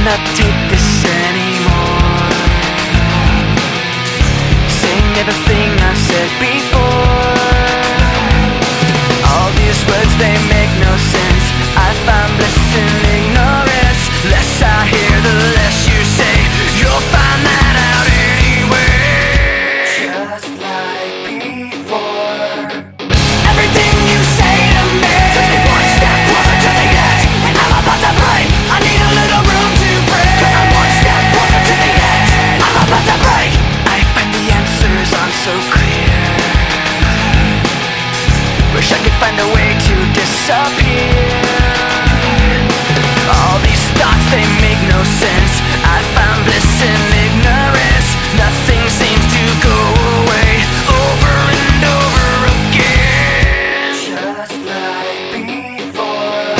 cannot take this anymore. Saying everything I've said before. All these words, they make no sense. I find bliss in ignorance. Less I hear, the less you say. You'll find that out anyway. Just like before. Everything you say to me takes me one step closer to the edge, and I'm about to break. I need a little room to break, 'cause I'm one step closer to the edge. I'm about to break. I find the answers aren't so clear. Wish I could find a way to disappear. All these thoughts, they make no sense. I found bliss in ignorance. Nothing seems to go away. Over and over again. Just like before.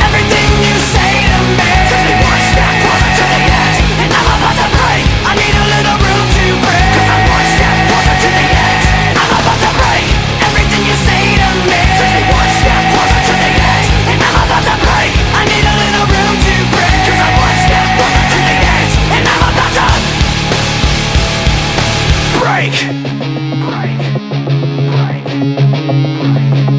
Everything you say to me takes me one step closer to the edge, and I'm about to break. I need a little room to break, 'cause I'm one step closer to the edge. I'm about to break. Everything you say to me takes me one step closer to the edge, and I'm about to break. I need a little room to break, 'cause I'm one step closer to the edge, and I'm about to break. Break. Break. Break.